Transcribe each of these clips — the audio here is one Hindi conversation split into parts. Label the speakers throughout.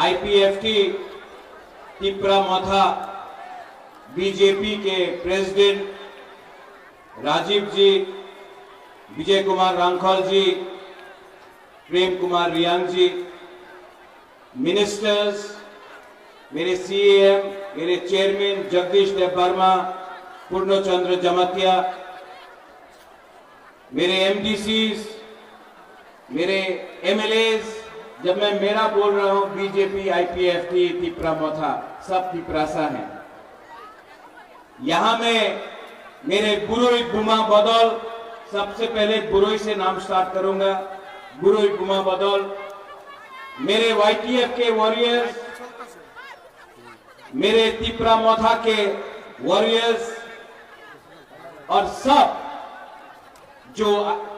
Speaker 1: आईपीएफटी तिप्रामोथा बीजेपी के प्रेसिडेंट राजीव जी, विजय कुमार रांखल जी, प्रेम कुमार रियांग जी, मिनिस्टर्स, मेरे सीएम, मेरे चेयरमैन जगदीश देव वर्मा, पूर्णचंद्र जमतिया, मेरे एमडीसीज, मेरे एमएलएज, जब मैं मेरा बोल रहा हूं बीजेपी आईपीएफटी तिप्रामोथा, सब तिप्रासा हैं। यहां में मेरे बुरोई बुमा बदौल, सबसे पहले बुरोई से नाम स्टार्ट करूंगा। बुरोई बुमा बदौल, मेरे वाईटीएफ के वॉरियर्स, मेरे तिप्रामोथा के वॉरियर्स और सब जो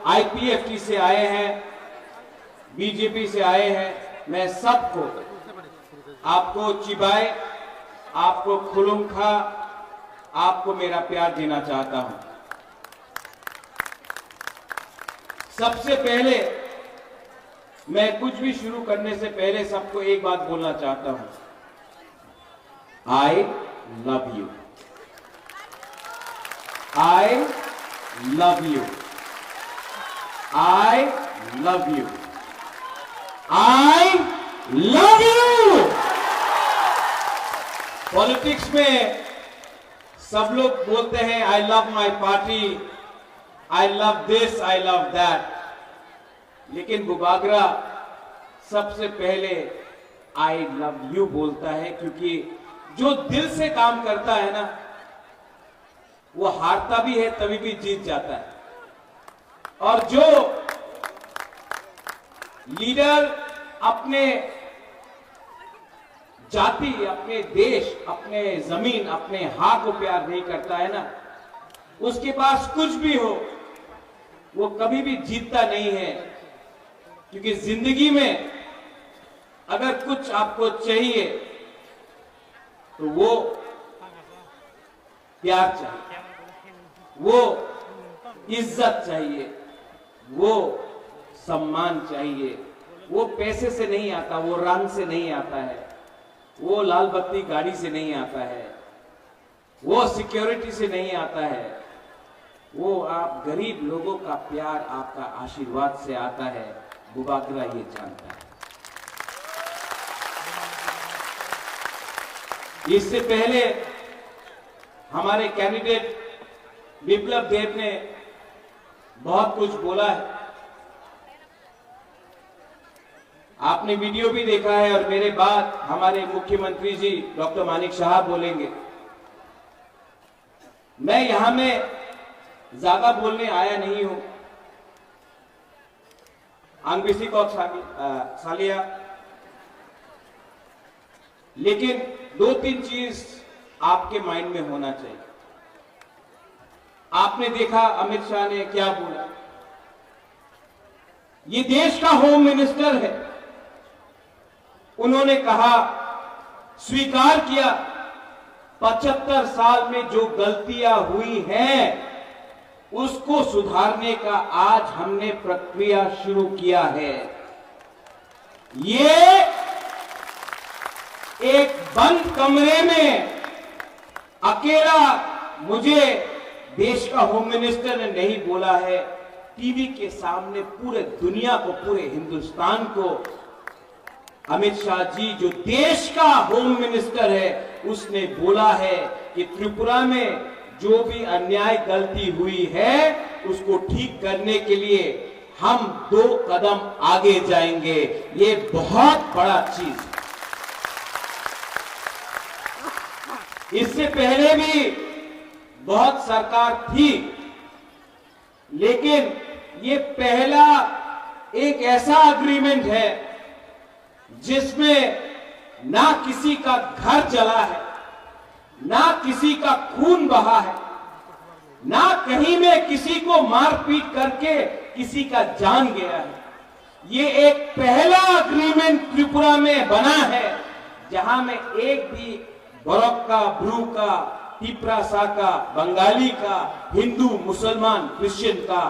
Speaker 1: आईपीएफटी से आए हैं, बीजेपी से आए हैं, मैं सबको, आपको चिबाए, आपको खुलुमखा, आपको मेरा प्यार देना चाहता हूं। सबसे पहले मैं कुछ भी शुरू करने से पहले सबको एक बात बोलना चाहता हूं, I love you, I love you, I love you, I love you. Politics में सब लोग बोलते हैं I love my party, I love this, I love that, लेकिन बुबागरा सबसे पहले आई लव यू बोलता है, क्योंकि जो दिल से काम करता है ना, वो हारता भी है तभी भी जीत जाता है। और जो लीडर अपने जाति, अपने देश, अपने जमीन, अपने हाथ को प्यार नहीं करता है ना, उसके पास कुछ भी हो वो कभी भी जीतता नहीं है। क्योंकि जिंदगी में अगर कुछ आपको चाहिए तो वो प्यार चाहिए, वो इज्जत चाहिए, वो सम्मान चाहिए। वो पैसे से नहीं आता, वो रंग से नहीं आता है, वो लाल बत्ती गाड़ी से नहीं आता है, वो सिक्योरिटी से नहीं आता है, वो आप गरीब लोगों का प्यार, आपका आशीर्वाद से आता है। बुबागरा ये जानता है। इससे पहले हमारे कैंडिडेट विप्लव देव ने बहुत कुछ बोला है, आपने वीडियो भी देखा है, और मेरे बाद हमारे मुख्यमंत्री जी डॉक्टर मानिक शाह बोलेंगे। मैं यहां में ज्यादा बोलने आया नहीं हूं, आंग्रेसी को सालिया, लेकिन दो तीन चीज आपके माइंड में होना चाहिए। आपने देखा अमित शाह ने क्या बोला, ये देश का होम मिनिस्टर है, उन्होंने कहा, स्वीकार किया 75 साल में जो गलतियां हुई हैं उसको सुधारने का आज हमने प्रक्रिया शुरू किया है। ये एक बंद कमरे में अकेला मुझे देश का होम मिनिस्टर ने नहीं बोला है, टीवी के सामने पूरे दुनिया को, पूरे हिंदुस्तान को अमित शाह जी जो देश का होम मिनिस्टर है उसने बोला है कि त्रिपुरा में जो भी अन्याय गलती हुई है उसको ठीक करने के लिए हम 2 कदम आगे जाएंगे। ये बहुत बड़ा चीज। इससे पहले भी बहुत सरकार थी, लेकिन ये पहला एक ऐसा अग्रीमेंट है जिसमें ना किसी का घर जला है, ना किसी का खून बहा है, ना कहीं में किसी को मारपीट करके किसी का जान गया है। ये एक पहला अग्रीमेंट त्रिपुरा में बना है जहां में एक भी बरोक का, ब्रू का, तिप्रासा का, बंगाली का, हिंदू, मुसलमान, क्रिश्चियन का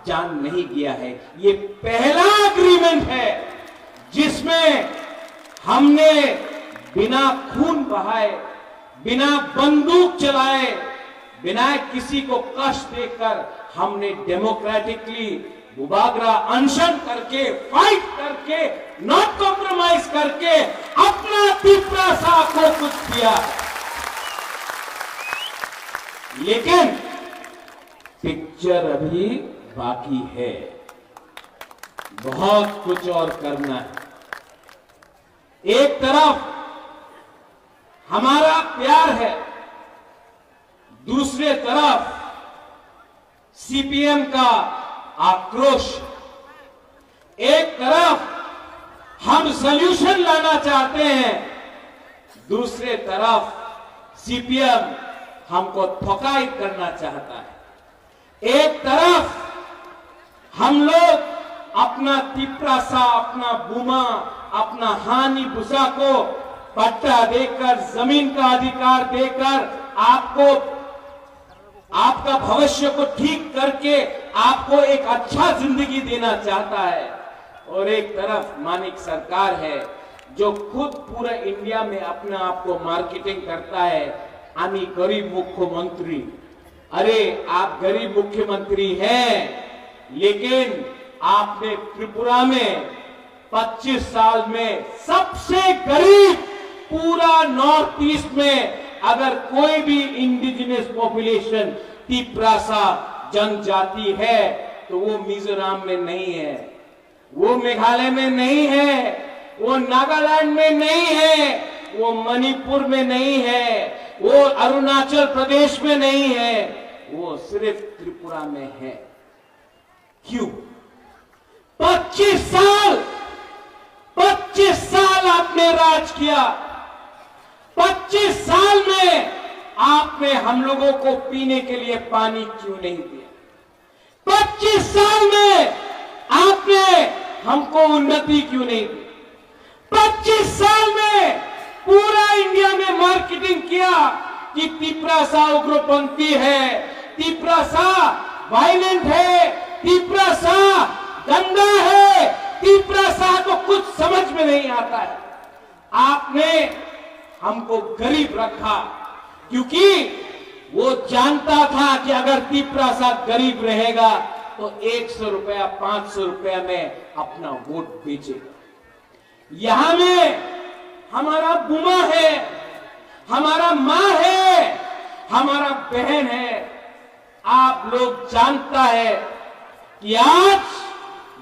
Speaker 1: जान नहीं गया है। ये पहला अग्रीमेंट है जिसमें हमने बिना खून बहाए, बिना बंदूक चलाए, बिना किसी को कष्ट देकर हमने डेमोक्रेटिकली मुबागरा अनशन करके, फाइट करके, नॉट कॉम्प्रोमाइज करके अपना तिपरासा को कुछ किया। लेकिन पिक्चर अभी बाकी है, बहुत कुछ और करना है। एक तरफ हमारा प्यार है, दूसरे तरफ सीपीएम का आक्रोश। एक तरफ हम सॉल्यूशन लाना चाहते हैं, दूसरे तरफ सीपीएम हमको थोकाइत करना चाहता है। एक तरफ हम लोग अपना तिपरासा, अपना बुमा, अपना हानि भूसा को पट्टा देकर, जमीन का अधिकार देकर आपको, आपका भविष्य को ठीक करके आपको एक अच्छा जिंदगी देना चाहता है। और एक तरफ मानिक सरकार है जो खुद पूरा इंडिया में अपने आप को मार्केटिंग करता है, आनी गरीब मुख्यमंत्री। अरे आप गरीब मुख्यमंत्री हैं, लेकिन आपने त्रिपुरा में 25 साल में सबसे गरीब पूरा नॉर्थ ईस्ट में अगर कोई भी इंडिजिनस पॉपुलेशन तिपरासा जनजाति है तो वो मिजोरम में नहीं है, वो मेघालय में नहीं है, वो नागालैंड में नहीं है, वो मणिपुर में नहीं है, वो अरुणाचल प्रदेश में नहीं है, वो सिर्फ त्रिपुरा में है। क्यों? 25 साल आपने राज किया। 25 साल में आपने हम लोगों को पीने के लिए पानी क्यों नहीं दिया? 25 साल में आपने हमको उन्नति क्यों नहीं दी? 25 साल में पूरा इंडिया में मार्केटिंग किया कि तिपरासा उग्रपंथी है, तिपरासा वायलेंट है, तिपरासा गंदा है, तिपरासा को कुछ समझ में नहीं आता है। आपने हमको गरीब रखा क्योंकि वो जानता था कि अगर तिपरासा गरीब रहेगा तो 100 रुपया 500 रुपया में अपना वोट बेचेगा। यहां में हमारा बुमा है, हमारा मां है, हमारा बहन है। आप लोग जानता है कि आज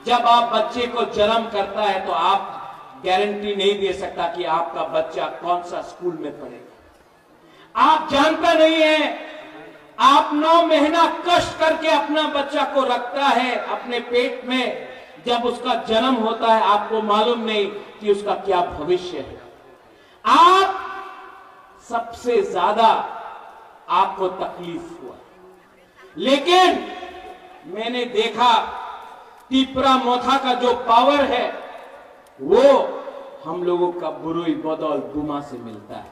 Speaker 1: जब आप बच्चे को जन्म करता है तो आप गारंटी नहीं दे सकता कि आपका बच्चा कौन सा स्कूल में पढ़ेगा। आप जानता नहीं है, आप 9 महीना कष्ट करके अपना बच्चा को रखता है अपने पेट में। जब उसका जन्म होता है आपको मालूम नहीं कि उसका क्या भविष्य है। आप सबसे ज्यादा आपको तकलीफ हुआ, लेकिन मैंने देखा तिपरा मोथा का जो पावर है वो हम लोगों का बुरुई बदौल बुमा से मिलता है।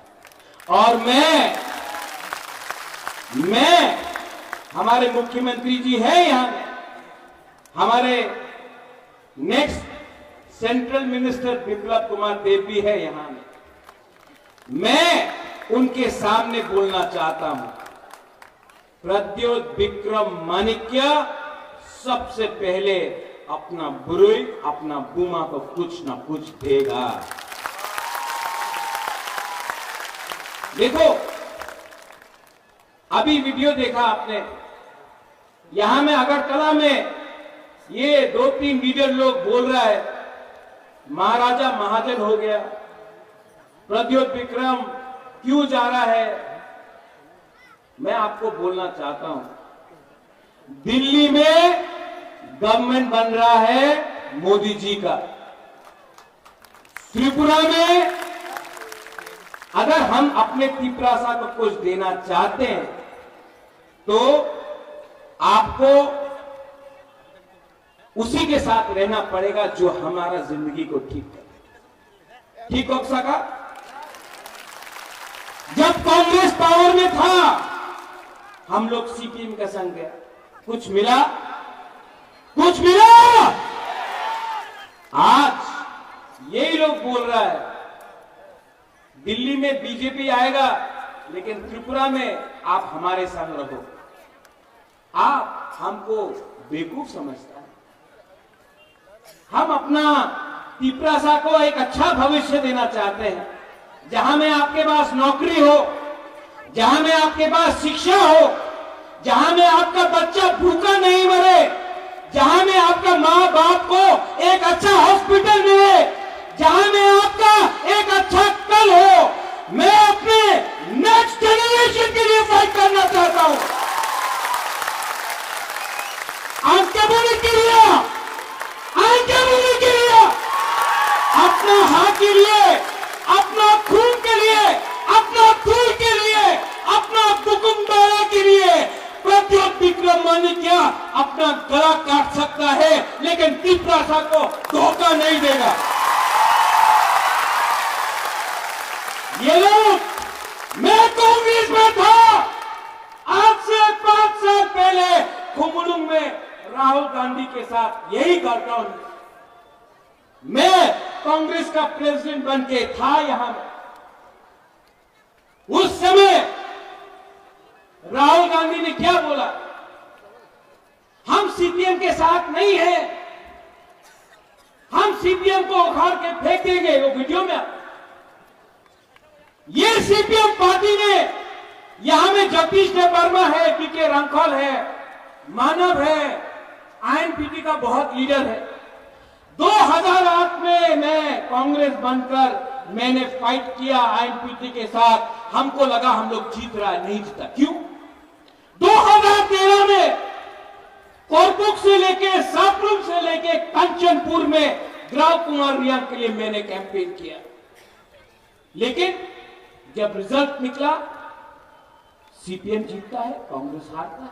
Speaker 1: और मैं हमारे मुख्यमंत्री जी हैं यहां में, हमारे next central minister Biplab Kumar Deb भी है यहां में। मैं उनके सामने बोलना चाहता हूं, प्रद्योत विक्रम माणिक्य सबसे पहले अपना बुरुई, अपना बुमा को कुछ ना कुछ देगा। देखो अभी वीडियो देखा आपने, यहां में अगरतला में ये 2-3 लीडर लोग बोल रहा है महाराजा महाजन हो गया, प्रद्योत विक्रम क्यों जा रहा है। मैं आपको बोलना चाहता हूं, दिल्ली में गवर्नमेंट बन रहा है मोदी जी का। त्रिपुरा में अगर हम अपने तिपरासा को कुछ देना चाहते हैं तो आपको उसी के साथ रहना पड़ेगा जो हमारा जिंदगी को ठीक करे। ठीक हो सका? जब कांग्रेस पावर में था हम लोग सीपीएम का संग गया, कुछ मिला? कुछ मिला? आज यही लोग बोल रहा है दिल्ली में बीजेपी आएगा, लेकिन त्रिपुरा में आप हमारे संग रहो। आप हमको बेवकूफ समझता है। हम अपना तिपरासा को एक अच्छा भविष्य देना चाहते हैं, जहां में आपके पास नौकरी हो, जहां में आपके पास शिक्षा हो, जहां में आपका बच्चा भूखा नहीं मरे, जहां में आपका माँ बाप को एक अच्छा हॉस्पिटल मिले, जहां में आपका एक अच्छा कल हो। मैं अपने नेक्स्ट जनरेशन के लिए फाइट करना चाहता हूं। आपके बोले के लिए, आपके बोले के लिए, अपना हाथ के लिए, अपना खून के लिए, अपना खून के लिए, अपना बुकुमबारा के लिए प्रद्योत विक्रमादित्य अपना गला काट सकता है, लेकिन तिपरासा को धोखा नहीं देगा। ये लोग, मैं कांग्रेस में था, आज से 5 साल पहले खुमलुंग में राहुल गांधी के साथ यही घटना। मैं कांग्रेस का प्रेसिडेंट बन के था यहां में। उस समय राहुल गांधी ने क्या बोला? हम सीपीएम के साथ नहीं है, हम सीपीएम को उखाड़ के फेंक देंगे। वो वीडियो में ये सीपीएम पार्टी ने, यहां में जगदीश वर्मा है, पीके रंखल है, मानव है, आईएनपीटी का बहुत लीडर है। 2008 में मैं कांग्रेस बनकर मैंने फाइट किया आईएनपीटी के साथ। हमको लगा हम लोग जीत रहा है, नहीं जीता। क्यों? 2013 में कोरपुक से लेके, सापरुम से लेके कंचनपुर में ग्राम कुमार रियांग के लिए मैंने कैंपेन किया, लेकिन जब रिजल्ट निकला सीपीएम जीतता है, कांग्रेस हारता है।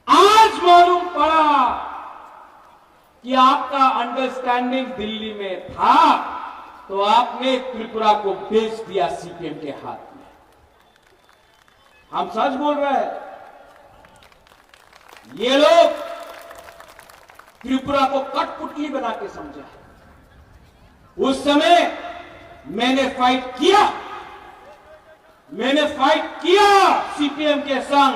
Speaker 1: आज मालूम पड़ा कि आपका अंडरस्टैंडिंग दिल्ली में था, तो आपने त्रिपुरा को बेच दिया सीपीएम के हाथ में। हम सच बोल रहे हैं। ये लोग त्रिपुरा को कठपुतली बना के समझा है। उस समय मैंने फाइट किया, मैंने फाइट किया सीपीएम के संग।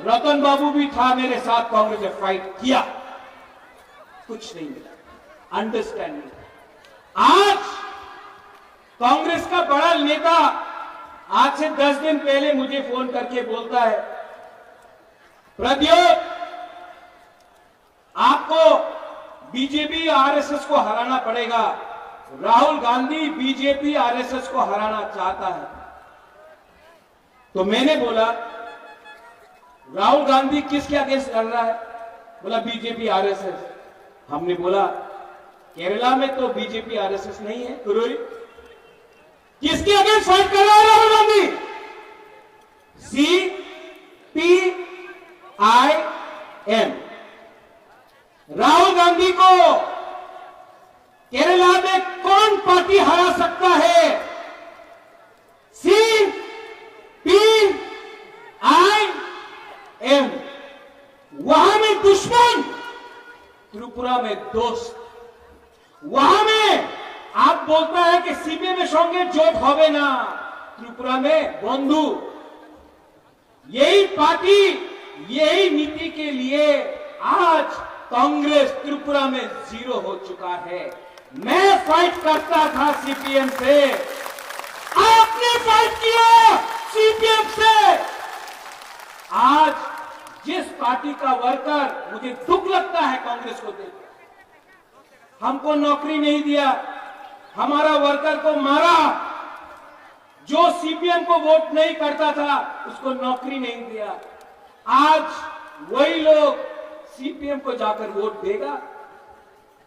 Speaker 1: रतन बाबू भी था मेरे साथ, कांग्रेस ने फाइट किया, कुछ नहीं मिला अंडरस्टैंडिंग। आज कांग्रेस का बड़ा नेता आज से 10 दिन पहले मुझे फोन करके बोलता है, प्रद्योत आपको बीजेपी आरएसएस को हराना पड़ेगा। राहुल गांधी बीजेपी आरएसएस को हराना चाहता है। तो मैंने बोला, राहुल गांधी किसके अगेंस्ट लड़ रहा है? बोला बीजेपी आरएसएस। हमने बोला केरला में तो बीजेपी आरएसएस नहीं है, तो किसके अगेंस्ट फाइट कर रहा है राहुल गांधी? CPIM। राहुल गांधी को केरला में कौन पार्टी हरा सकता है? CPIM। वहां में दुश्मन, त्रिपुरा में दोस्त। वहां में आप बोलता है कि सीपीएम में संगे जोट होवे ना, त्रिपुरा में बंधु। यही पार्टी, यही नीति के लिए आज कांग्रेस त्रिपुरा में 0 हो चुका है। मैं फाइट करता था सीपीएम से, आपने फाइट किया सीपीएम से। आज जिस पार्टी का वर्कर, मुझे दुख लगता है कांग्रेस को देख, हमको नौकरी नहीं दिया, हमारा वर्कर को मारा। जो सीपीएम को वोट नहीं करता था उसको नौकरी नहीं दिया। आज वही लोग सीपीएम को जाकर वोट देगा।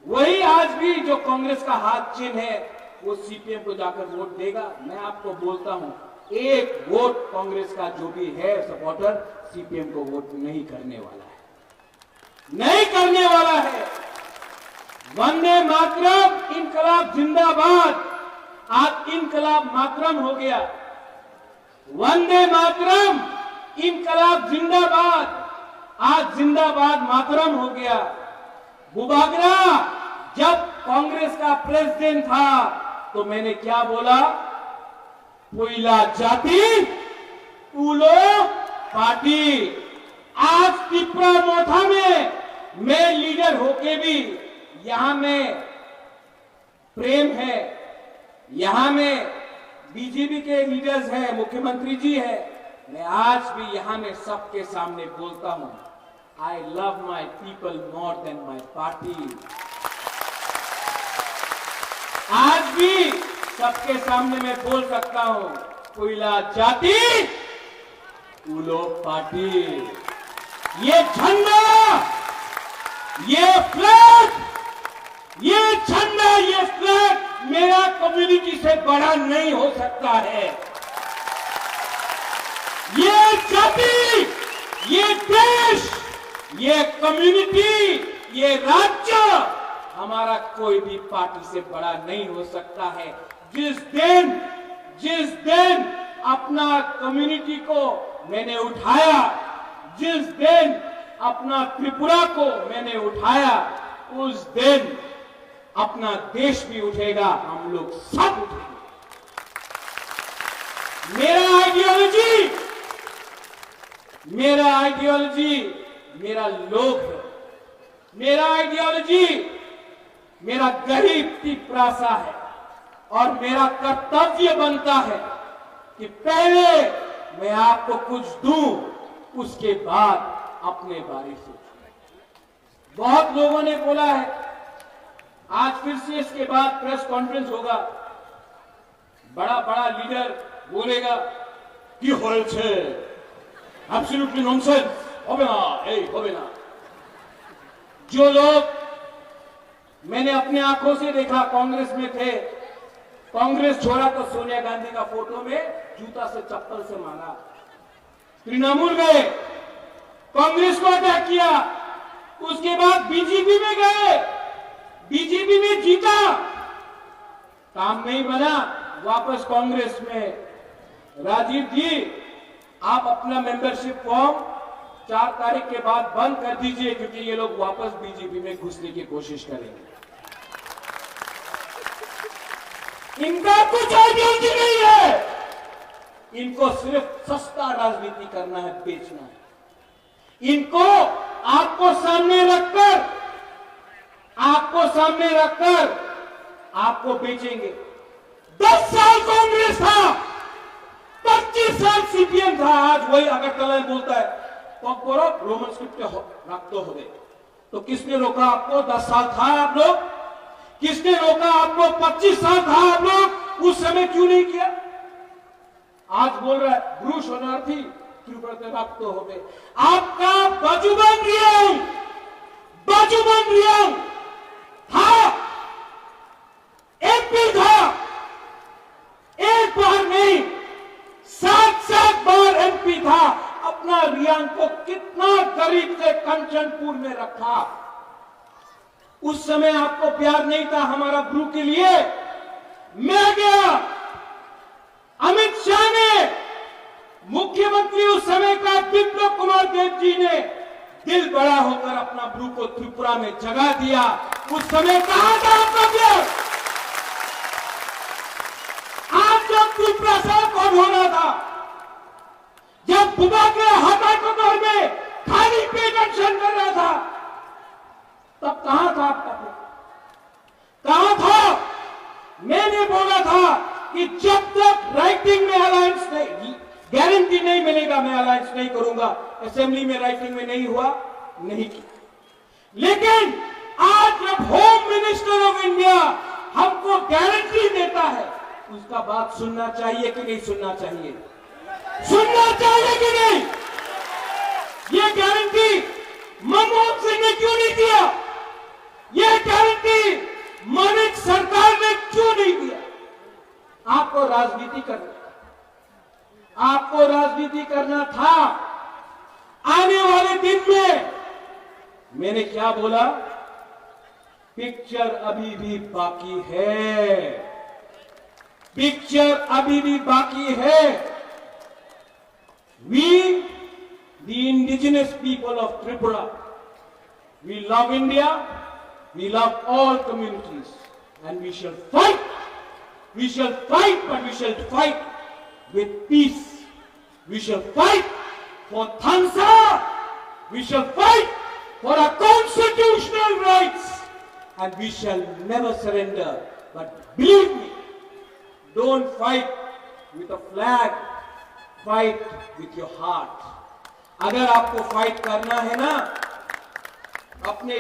Speaker 1: वही आज भी जो कांग्रेस का हाथ चिन्ह है वो सीपीएम को जाकर वोट देगा। मैं आपको बोलता हूं, एक वोट कांग्रेस का जो भी है सपोर्टर सीपीएम को वोट नहीं करने वाला है, नहीं करने वाला है। वंदे मातरम, इनकलाब जिंदाबाद। आज इनकलाब मातरम हो गया। वंदे मातरम, इनकलाब जिंदाबाद। आज जिंदाबाद मातरम हो गया। बुबागरा जब कांग्रेस का प्रेसिडेंट था तो मैंने क्या बोला? पुइला जाति उलो पार्टी। आज त्रिपुरा मोथा में मैं लीडर होके भी यहां में प्रेम है, यहां में बीजेपी के लीडर्स हैं, मुख्यमंत्री जी है। मैं आज भी यहां में सबके सामने बोलता हूं, I love my people more than my party. आज भी सबके सामने मैं बोल सकता हूं, पुइला जाति उलो पार्टी। ये झंडा, ये फ्लैग, ये झंडा, ये फ्लैग मेरा कम्युनिटी से बड़ा नहीं हो सकता है। ये जाति, ये देश, ये कम्युनिटी, ये राज्य हमारा कोई भी पार्टी से बड़ा नहीं हो सकता है। जिस दिन अपना कम्युनिटी को मैंने उठाया, जिस दिन अपना त्रिपुरा को मैंने उठाया, उस दिन अपना देश भी उठेगा, हम लोग सब उठेंगे। मेरा आइडियोलॉजी मेरा लोग है। मेरा आइडियोलॉजी मेरा गरीब त्रिपुरा है और मेरा कर्तव्य बनता है कि पहले मैं आपको कुछ दूं, उसके बाद अपने बारे सोचूं। बहुत लोगों ने बोला है, आज फिर से इसके बाद प्रेस कॉन्फ्रेंस होगा, बड़ा बड़ा लीडर बोलेगा कि হয়েছে एब्सोल्युटली नॉनसेंस, होबे ना, होबे ना। जो लोग मैंने अपने आंखों से देखा कांग्रेस में थे, कांग्रेस छोड़ा तो सोनिया गांधी का फोटो में जूता से चप्पल से मारा। तृणमूल गए, कांग्रेस को अटैक किया, उसके बाद बीजेपी में गए, बीजेपी में जीता, काम नहीं बना, वापस कांग्रेस में। राजीव जी, आप अपना मेंबरशिप फॉर्म 4 तारीख के बाद बंद कर दीजिए, क्योंकि ये लोग वापस बीजेपी में घुसने की कोशिश करेंगे। इनका कुछ आइडियोलॉजी नहीं है, इनको सिर्फ सस्ता राजनीति करना है, बेचना है। इनको आपको सामने रखकर आपको बेचेंगे। 10 साल कांग्रेस था, 25 साल सीपीएम था। आज वही अगरतला में बोलता है रोमन स्क्रिप्ट रखते हो गए। तो किसने रोका आपको? 10 साल था आप लोग? किसने रोका आपको? 25 साल था आप लोग? उस समय क्यों नहीं किया? आज बोल रहा है ब्रू शरणार्थी त्रिपुरा रखते हो गए। आपका बाजूबंद रियांग था, एमपी था, एक बार नहीं 7 बार एमपी था। अपना रियांग को कितना गरीब से कंचनपुर में रखा। उस समय आपको प्यार नहीं था हमारा ब्रू के लिए। मैं गया, अमित शाह ने, मुख्यमंत्री उस समय का बिप्लब कुमार देव जी ने दिल बड़ा होकर अपना ब्रू को त्रिपुरा में जगह दिया। उस समय कहां था आपका प्यार? आप जब त्रिपुरा साहब कौन हो रहा था, जब बुबा के हाथाकोदर में खाली पेट एक्शन कर रहा था, तब कहां था आपका प्यार? कहां था? मैंने बोला था कि जब तक राइटिंग में अलायंस नहीं, गारंटी नहीं मिलेगा, मैं अलायंस नहीं करूंगा। असेंबली में राइटिंग में नहीं हुआ, नहीं किया। लेकिन आज जब होम मिनिस्टर ऑफ इंडिया हमको गारंटी देता है, उसका बात सुनना चाहिए कि नहीं सुनना चाहिए? सुनना चाहिए कि नहीं? ये गारंटी मनमोहन सिंह ने क्यों नहीं दिया? ये गारंटी मानिक सरकार ने क्यों नहीं दिया? आपको राजनीति करना था। आने वाले दिन में मैंने क्या बोला? पिक्चर अभी भी बाकी है, पिक्चर अभी भी बाकी है। We, the indigenous people of Tripura, we love India, we love all communities, and we shall fight, but we shall fight with peace. We shall fight for Thamsa. We shall fight for our constitutional rights. And we shall never surrender. But believe me, don't fight with a flag. Fight with your heart. अगर आपको फाइट करना है ना, अपने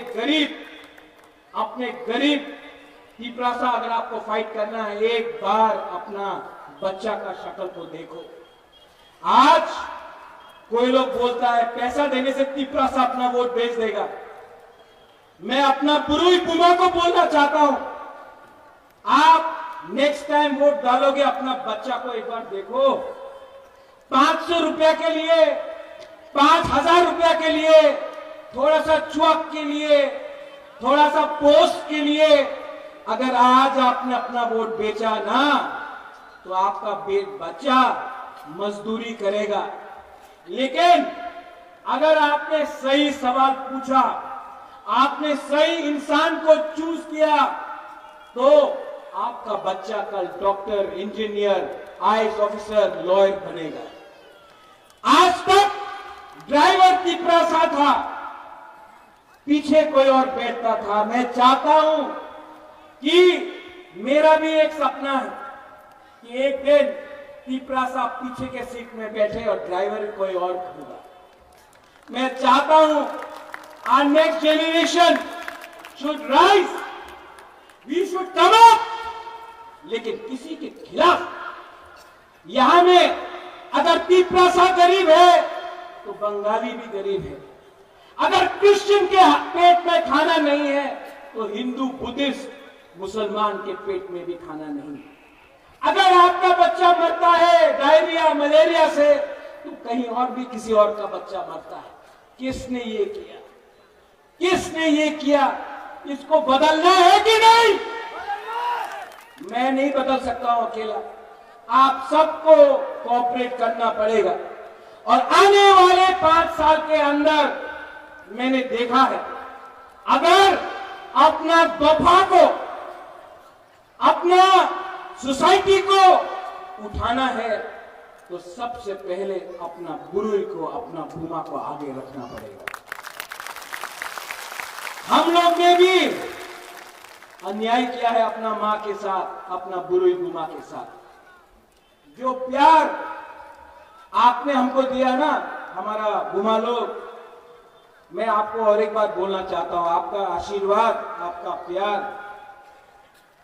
Speaker 1: गरीब तीपरासा अगर आपको फाइट करना है, एक बार अपना बच्चा का शक्ल को देखो। आज कोई लोग बोलता है पैसा देने से तीपरासा अपना वोट भेज देगा। मैं अपना बुरुई बुमा को बोलना चाहता हूं, आप नेक्स्ट टाइम वोट डालोगे, अपना बच्चा को एक बार देखो। 500 रुपया के लिए, 5000 रुपया के लिए, थोड़ा सा चुअक के लिए, थोड़ा सा पोस्ट के लिए अगर आज आपने अपना वोट बेचा ना, तो आपका बच्चा मजदूरी करेगा। लेकिन अगर आपने सही सवाल पूछा, आपने सही इंसान को चूज किया, तो आपका बच्चा कल doctor, engineer, IAS officer, lawyer बनेगा। आज तक ड्राइवर तीपरासा था, पीछे कोई और बैठता था। मैं चाहता हूं कि मेरा भी एक सपना है कि एक दिन तीपरासा पीछे के सीट में बैठे और ड्राइवर कोई और होगा। मैं चाहता हूं our next generation should rise, we should come up, लेकिन किसी के खिलाफ। यहां में अगर तीपरासा गरीब है तो बंगाली भी गरीब है। अगर क्रिश्चियन के पेट में खाना नहीं है तो हिंदू, बुद्धिस्ट, मुसलमान के पेट में भी खाना नहीं है। अगर आपका बच्चा मरता है डायरिया, मलेरिया से, तो कहीं और भी किसी और का बच्चा मरता है। किसने ये किया? किसने ये किया? इसको बदलना है कि नहीं? मैं नहीं बदल सकता हूं अकेला, आप सबको कोऑपरेट करना पड़ेगा। और आने वाले 5 साल के अंदर मैंने देखा है, अगर अपना दफा को, अपना सोसाइटी को उठाना है, तो सबसे पहले अपना बुरुई को, अपना भूमा को आगे रखना पड़ेगा। हम लोग ने भी अन्याय किया है अपना मां के साथ, अपना बुरुई भूमा के साथ। जो प्यार आपने हमको दिया ना, हमारा भूमा लोग, मैं आपको और एक बात बोलना चाहता हूं, आपका आशीर्वाद, आपका प्यार,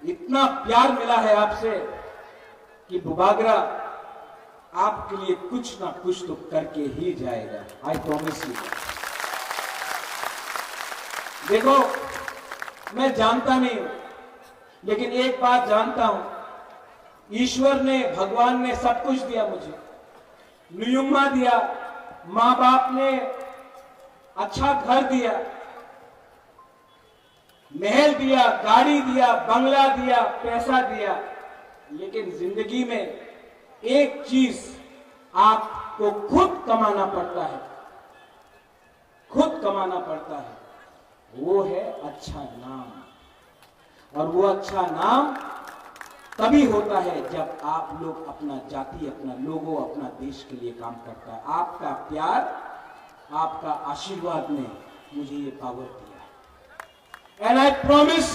Speaker 1: इतना प्यार मिला है आपसे कि बुबागरा आपके लिए कुछ ना कुछ तो करके ही जाएगा। I promise you. देखो, मैं जानता नहीं हूं, लेकिन एक बात जानता हूं, ईश्वर ने, भगवान ने सब कुछ दिया मुझे। नुयुम्मा दिया, मां बाप ने अच्छा घर दिया, महल दिया, गाड़ी दिया, बंगला दिया, पैसा दिया, लेकिन जिंदगी में एक चीज आपको खुद कमाना पड़ता है, खुद कमाना पड़ता है, वो है अच्छा नाम। और वो अच्छा नाम तभी होता है जब आप लोग अपना जाति, अपना लोगो, अपना देश के लिए काम करता है। आपका प्यार, आपका आशीर्वाद ने मुझे ये पावर दिया। And I promise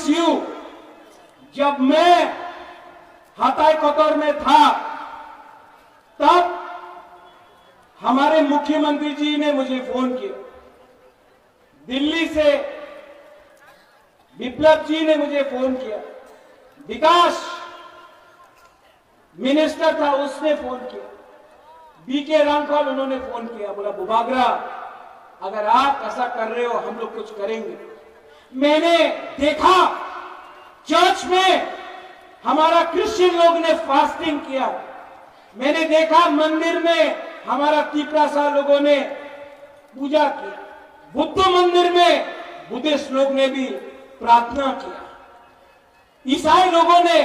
Speaker 1: you, जब मैं हताई कतर में था, तब हमारे मुख्यमंत्री जी ने मुझे फोन किया। दिल्ली से विप्लव जी ने मुझे फोन किया। विकास मिनिस्टर था, उसने फोन किया। बीके रामपाल, उन्होंने फोन किया, बोला बुबागरा अगर आप ऐसा कर रहे हो, हम लोग कुछ करेंगे। मैंने देखा चर्च में हमारा क्रिश्चियन लोग ने फास्टिंग किया। मैंने देखा मंदिर में हमारा तीपरासा लोगों ने पूजा किया। बुद्ध मंदिर में बुद्धिस्ट लोग ने भी प्रार्थना किया। ईसाई लोगों ने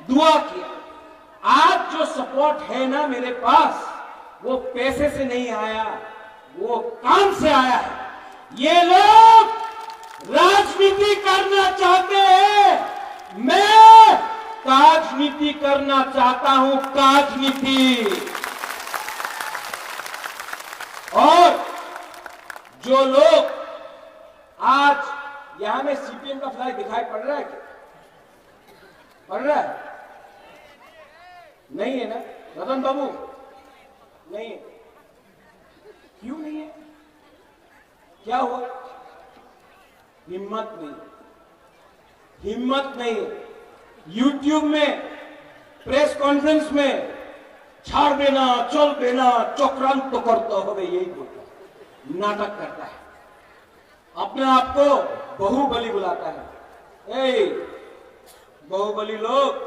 Speaker 1: दुआ किया। आज जो सपोर्ट है ना मेरे पास, वो पैसे से नहीं आया, वो काम से आया है। ये लोग राजनीति करना चाहते हैं, मैं राजनीति करना चाहता हूं, राजनीति। और जो लोग आज यहां में सीपीएम का फ्लैग दिखाई पड़ रहा है क्या? पड़ रहा है? नहीं है ना रतन बाबू? नहीं है। क्यों नहीं है? क्या हुआ? हिम्मत नहीं, हिम्मत नहीं। यूट्यूब में प्रेस कॉन्फ्रेंस में छाड़ देना, चल देना, चक्रांत तो करता हो, यही बोलता है, नाटक करता है, अपने आप को बाहुबली बुलाता है। ए बाहुबली लोग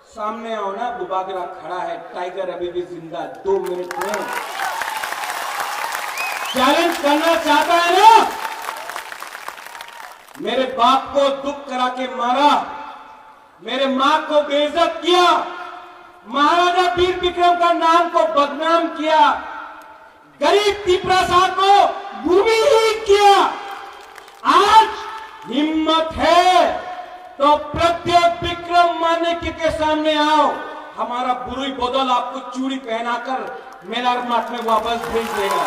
Speaker 1: सामने आओ ना, बुबागरा खड़ा है, टाइगर अभी भी जिंदा, 2 मिनट में चैलेंज करना चाहता है ना। मेरे बाप को दुख करा के मारा, मेरे मां को बेइज्जत किया, महाराजा वीर विक्रम का नाम को बदनाम किया, गरीब तिपरासा को भूमिहीन किया। आज हिम्मत है तो प्रत्येक विक्रम मानेकी के सामने आओ, हमारा बुरुई बदल आपको चूड़ी पहनाकर मेला मठ में वापस भेज देगा।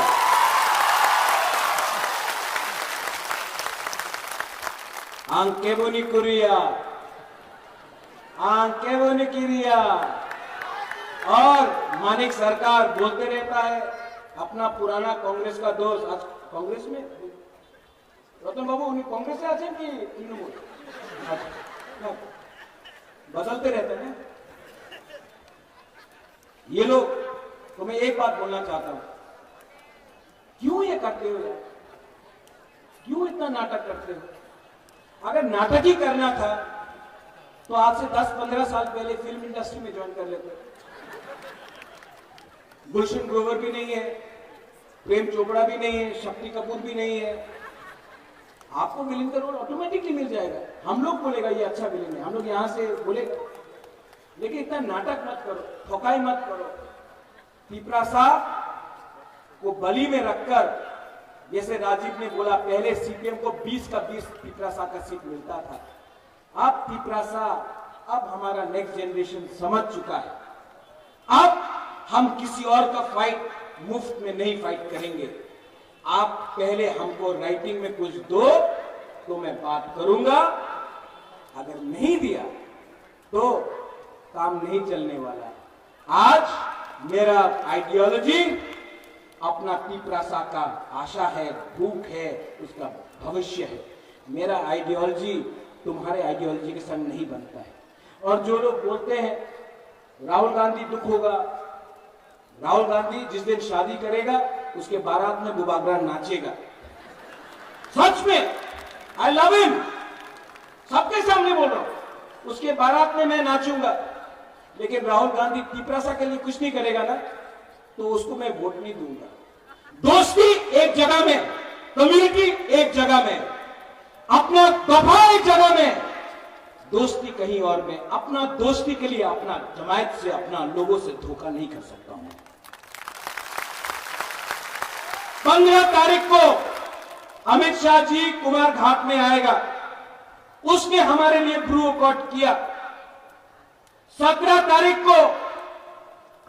Speaker 1: आंके बोनी कुरिया, आंके बोनी किरिया। और मानिक सरकार बोलते रहता है अपना पुराना कांग्रेस का दोस्त, आज कांग्रेस में रतन बाबू उन्हें कांग्रेस से आते कि तृणमूल बदलते रहते हैं ये लोग। तो मैं एक बात बोलना चाहता हूं, क्यों ये करते हो यार? क्यों इतना नाटक करते हो? अगर नाटक ही करना था तो आज से 10-15 साल पहले फिल्म इंडस्ट्री में ज्वाइन कर लेते। गुलशन ग्रोवर भी नहीं है, प्रेम चोपड़ा भी नहीं है, शक्ति कपूर भी नहीं है, आपको विलेन का रोल ऑटोमेटिकली मिल जाएगा। हम लोग बोलेगा ये अच्छा विलेन है, हम लोग यहां से बोलेगा, लेकिन इतना नाटक मत करो, ठोकाई मत करो। तिपरासा को बली में रखकर, जैसे राजीव ने बोला पहले सीपीएम को 20 का 20 तिपरासा का सीट मिलता था, अब तिपरासा, अब हमारा नेक्स्ट जनरेशन समझ चुका है, अब हम किसी और का फाइट मुफ्त में नहीं फाइट करेंगे। आप पहले हमको राइटिंग में कुछ दो तो मैं बात करूंगा, अगर नहीं दिया तो काम नहीं चलने वाला। आज मेरा आइडियोलॉजी अपना तिपरासा का आशा है, भूख है, उसका भविष्य है। मेरा आइडियोलॉजी तुम्हारे आइडियोलॉजी के संग नहीं बनता है। और जो लोग बोलते हैं राहुल गांधी दुख होगा, राहुल गांधी जिस दिन शादी करेगा उसके बारात में बुबागरा नाचेगा। सच में आई लव हिम, सबके सामने बोल रहा हूं, उसके बारात में मैं नाचूंगा। लेकिन राहुल गांधी तिपरासा के लिए कुछ नहीं करेगा ना, तो उसको मैं वोट नहीं दूंगा। दोस्ती एक जगह में, कम्युनिटी एक जगह में, अपना दफा एक जगह में, दोस्ती कहीं और में। अपना दोस्ती के लिए अपना जमायत से, अपना लोगों से धोखा नहीं कर सकता हूं। 15 तारीख को अमित शाह जी कुमार घाट में आएगा, उसने हमारे लिए ब्रूकॉट किया। 17 तारीख को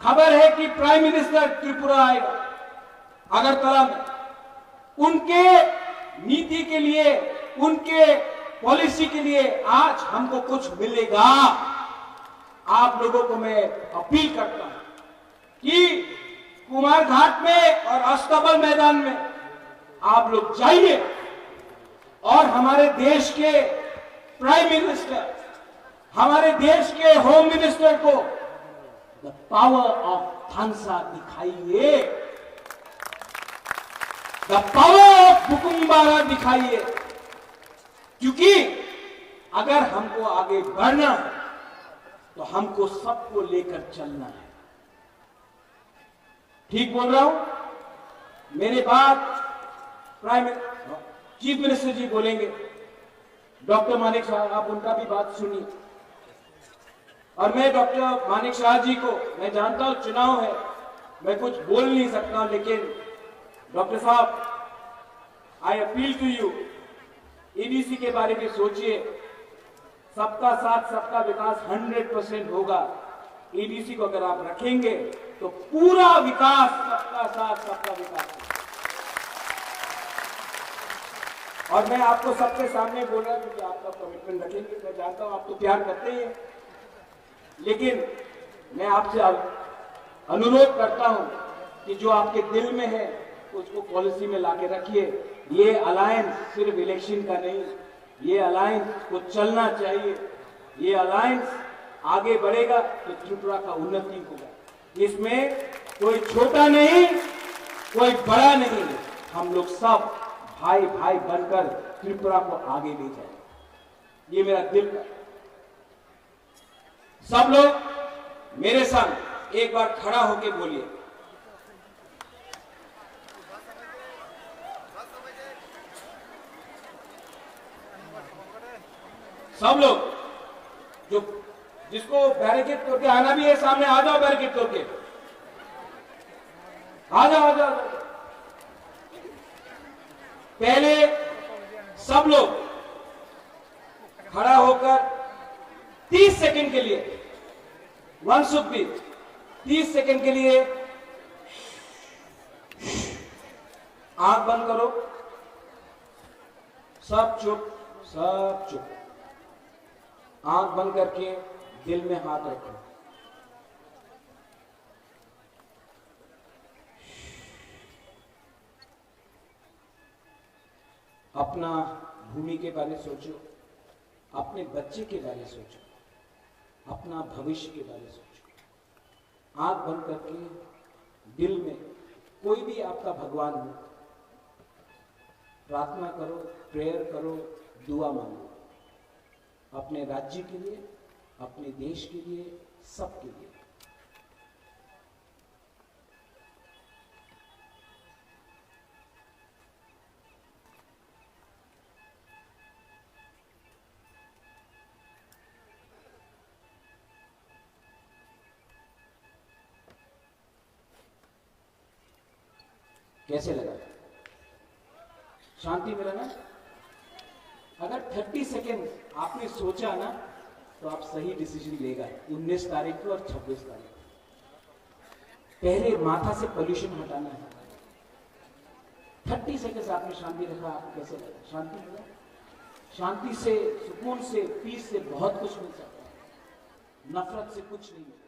Speaker 1: खबर है कि प्राइम मिनिस्टर त्रिपुरा आएगा अगरतला में। उनके नीति के लिए, उनके पॉलिसी के लिए आज हमको कुछ मिलेगा। आप लोगों को मैं अपील करता हूं कि कुमार घाट में और अस्तबल मैदान में आप लोग जाइए और हमारे देश के प्राइम मिनिस्टर, हमारे देश के होम मिनिस्टर को द पावर ऑफ थानसा दिखाइए, द पावर ऑफ बुकुम्बारा दिखाइए। क्योंकि अगर हमको आगे बढ़ना है तो हमको सबको लेकर चलना है। ठीक बोल रहा हूं? मेरे बाद चीफ मिनिस्टर जी बोलेंगे, डॉक्टर मानिक शाह, आप उनका भी बात सुनिए। और मैं डॉक्टर मानिक शाह जी को, मैं जानता हूं चुनाव है, मैं कुछ बोल नहीं सकता, लेकिन डॉक्टर साहब, I appeal to you, ADC के बारे में सोचिए। सबका साथ सबका विकास 100% होगा। एडीसी को अगर आप रखेंगे तो पूरा विकास, सबका साथ सबका विकास होगा। और मैं आपको सबके सामने बोल रहा हूं कि आपका कमिटमेंट रखेंगे। मैं जानता हूं आप तो प्यार करते ही हैं, लेकिन मैं आपसे अनुरोध करता हूं कि जो आपके दिल में है उसको पॉलिसी में लाके रखिए। ये अलायंस सिर्फ इलेक्शन का नहीं, ये अलायंस को चलना चाहिए। ये अलायंस आगे बढ़ेगा तो त्रिपुरा का उन्नति होगा। इसमें कोई छोटा नहीं, कोई बड़ा नहीं, हम लोग सब भाई भाई बनकर त्रिपुरा को आगे ले जाए। ये मेरा दिल का। सब लोग मेरे संग एक बार खड़ा होके बोलिए, सब लोग जो जिसको बैरिकेड तोड़ के आना भी है सामने आ जाओ, बैरिकेड तोड़ के आ जाओ, आ जाओ। पहले सब लोग खड़ा होकर 30 सेकंड के लिए, वन शुड बी 30 सेकंड के लिए आंख बंद करो, सब चुप, सब चुप। आंख बंद करके दिल में हाथ रखो। अपना भूमि के बारे में सोचो, अपने बच्चे के बारे में सोचो, अपना भविष्य के बारे में सोचो। आंख बंद करके दिल में कोई भी आपका भगवान हो, प्रार्थना करो, प्रेयर करो, दुआ मांगो। अपने राज्य के लिए, अपने देश के लिए, सबके लिए। कैसे लगा? शांति मिला ना? अगर 30 सेकेंड आपने सोचा ना तो आप सही डिसीजन लेगा। 19 तारीख को और 26 तारीख को पहले माथा से पोल्यूशन हटाना है। 30 सेकेंड आपने शांति रखा, आपको कैसे लगा? शांति मिला? शांति से, सुकून से, पीस से बहुत कुछ मिल सकता है, नफरत से कुछ नहीं मिलता।